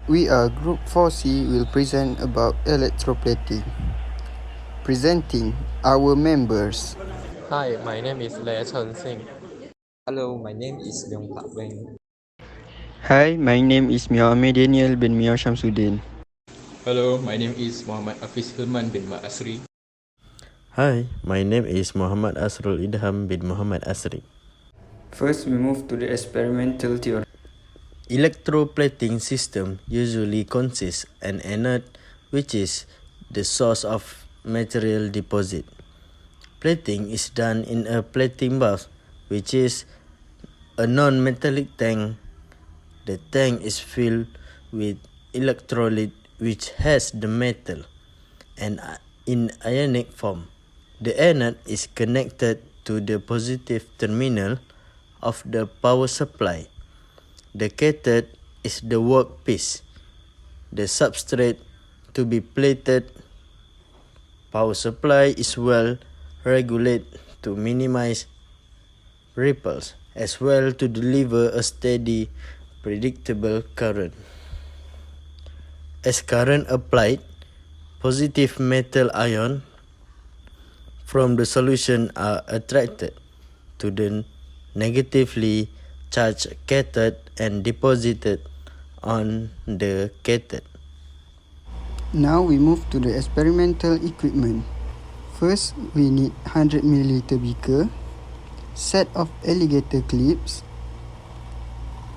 We are Group 4C will present about electroplating. Presenting our members. Hi, my name is Lê Chen Singh. Hello, my name is Leong Pak Weng. Hi, my name is Muhammad Daniel bin Mia Shamsuddin. Hello, my name is Muhammad Hafiz Hilman bin Ma'asri. Hi, my name is Muhammad Asrul Idham bin Muhammad Asri. First, we move to the experimental theory. Electroplating system usually consists an anode, which is the source of material deposit. Plating is done in a plating bath, which is a non-metallic tank. The tank is filled with electrolyte, which has the metal and in ionic form. The anode is connected to the positive terminal of the power supply. The cathode is the workpiece, the substrate to be plated. Power supply is well regulated to minimize ripples, as well to deliver a steady, predictable current. As current applied, positive metal ion from the solution are attracted to the negatively charged cathode and deposited on the cathode. Now we move to the experimental equipment. First, we need 100 ml beaker, set of alligator clips,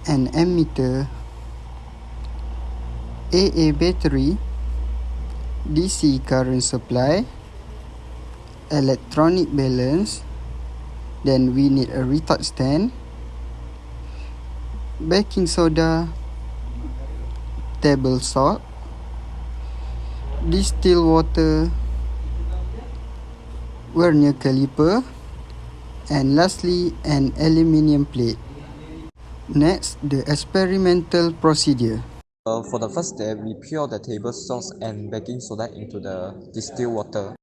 an ammeter, AA battery, DC current supply, electronic balance, then we need a retard stand, baking soda, table salt, distilled water, vernier caliper, and lastly an aluminium plate. Next, the experimental procedure. For the first step, we pour the table salt and baking soda into the distilled water.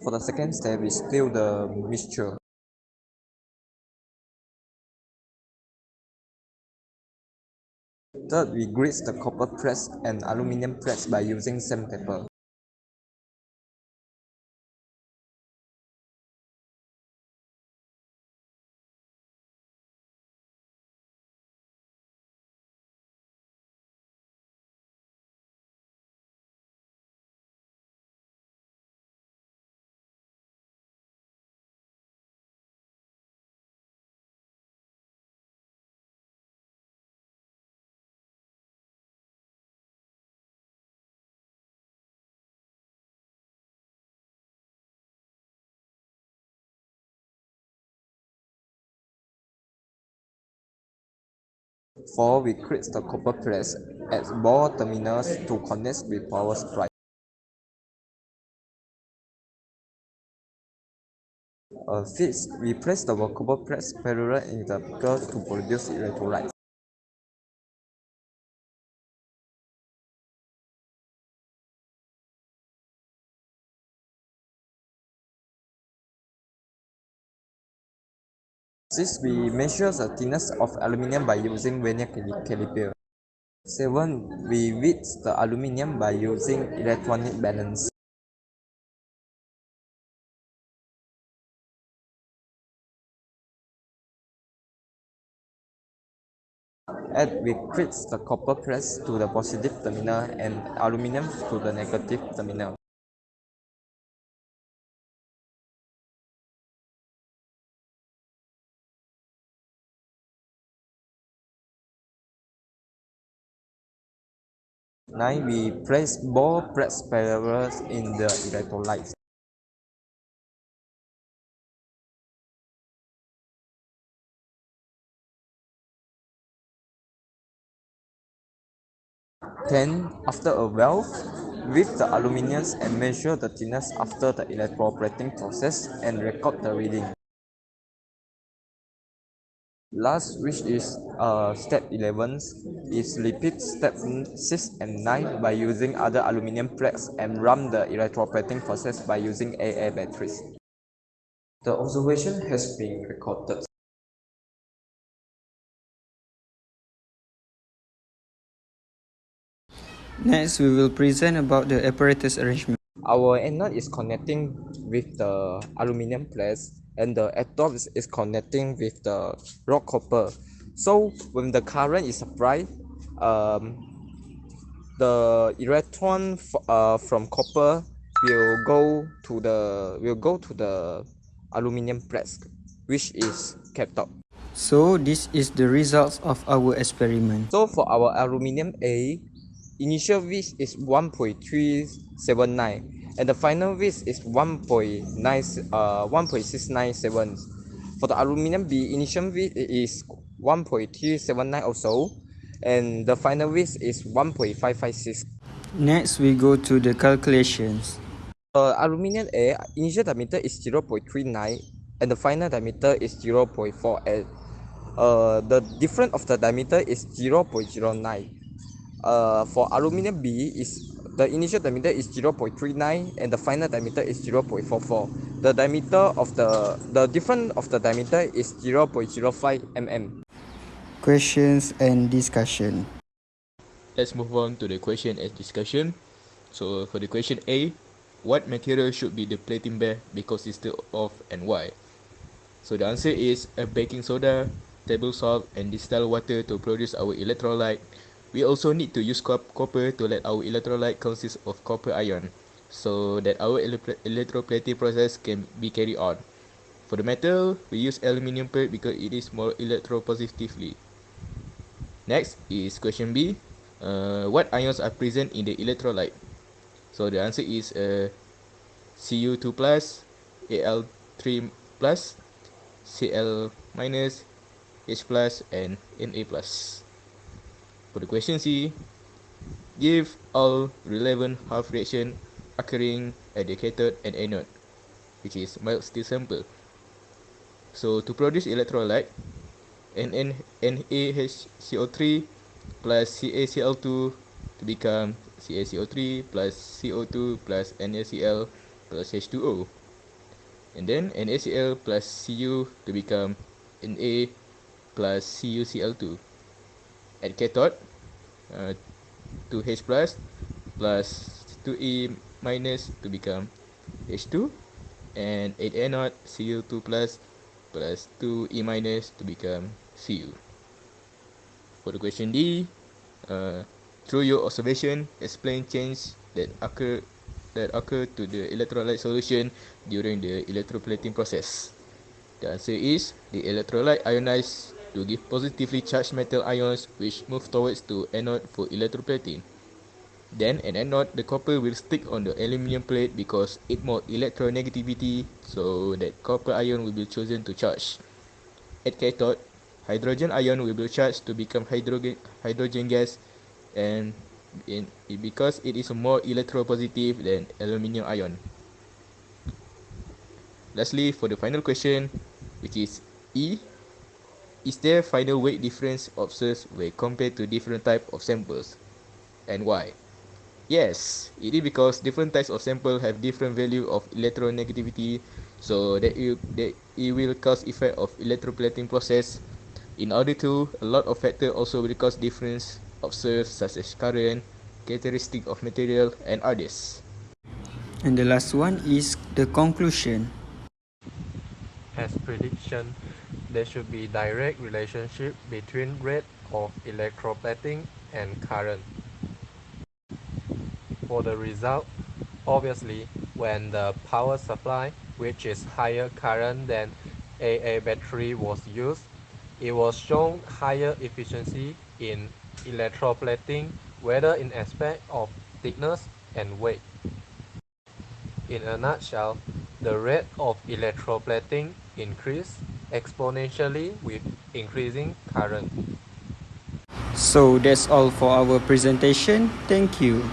For the second step, we still the mixture. Third, we grease the copper press and aluminum press by using sandpaper. Four, we create the copper press at ball terminals to connect with power supply. Fifth, we place the copper press parallel in the beaker to produce electrolyte. Six, we measure the thickness of aluminum by using vernier caliper. 7, we weight the aluminum by using electronic balance. 8, we create the copper press to the positive terminal and aluminum to the negative terminal. Nine, we place ball press parallel in the electrolyte. Then, after a valve, with the aluminium and measure the thickness after the electroplating process and record the reading. Last, which is step 11, is repeat step 6 and 9 by using other aluminium plates and run the electroplating process by using AA batteries. The observation has been recorded. Next, we will present about the apparatus arrangement. Our anode is connecting with the aluminium plates and the cathode is connecting with the rock copper. So when the current is applied, um, the electron from copper will go to the aluminium plates, which is cathode. So, this is the results of our experiment. So for our aluminium A, initial width is 1.379 and the final width is 1.697. For the aluminium B, initial width is 1.379 also and the final width is 1.556. Next, we go to the calculations. Aluminium A, initial diameter is 0.39 and the final diameter is 0.48. The difference of the diameter is 0.09. For aluminium B, is the initial diameter is 0.39 and the final diameter is 0.44. The difference of the diameter is 0.05 mm. Questions and discussion. Let's move on to the question and discussion. So for the question A, what material should be the plating bed be consisted of and why? So the answer is a baking soda, table salt and distilled water to produce our electrolyte. We also need to use copper to let our electrolyte consist of copper ion so that our electroplating process can be carried on. For the metal, we use aluminium plate because it is more electropositively. Next is question B. What ions are present in the electrolyte? So the answer is Cu2 plus, Al3 plus, Cl minus, H plus, and Na plus. For the question C, give all relevant half reaction occurring at the cathode and anode, which is mild steel sample. So to produce electrolyte, NaHCO3 plus CaCl2 to become CaCO3 plus CO2 plus NaCl plus H2O. And then NaCl plus Cu to become Na plus CuCl2. At cathode, 2H plus plus 2E minus to become H2. And at anode, Cu2 plus plus 2E minus to become Cu. For the question D, through your observation, explain change that occur to the electrolyte solution during the electroplating process. The answer is the electrolyte ionized to give positively charged metal ions which move towards the anode for electroplating. Then at anode, the copper will stick on the aluminium plate because it more electronegativity, so that copper ion will be chosen to charge. At cathode, hydrogen ion will be charged to become hydrogen gas and because it is more electropositive than aluminium ion. Lastly, for the final question, which is E, is there final weight difference observed when compared to different type of samples and why? Yes, it is because different types of sample have different value of electronegativity, so that it will cause effect of electroplating process. In order to, a lot of factors also will cause difference observed such as current, characteristic of material and others. And the last one is the conclusion. As prediction, there should be direct relationship between rate of electroplating and current. For the result, obviously, when the power supply, which is higher current than AA battery was used, it was shown higher efficiency in electroplating, whether in aspect of thickness and weight. In a nutshell, the rate of electroplating increased exponentially with increasing current. So that's all for our presentation. Thank you.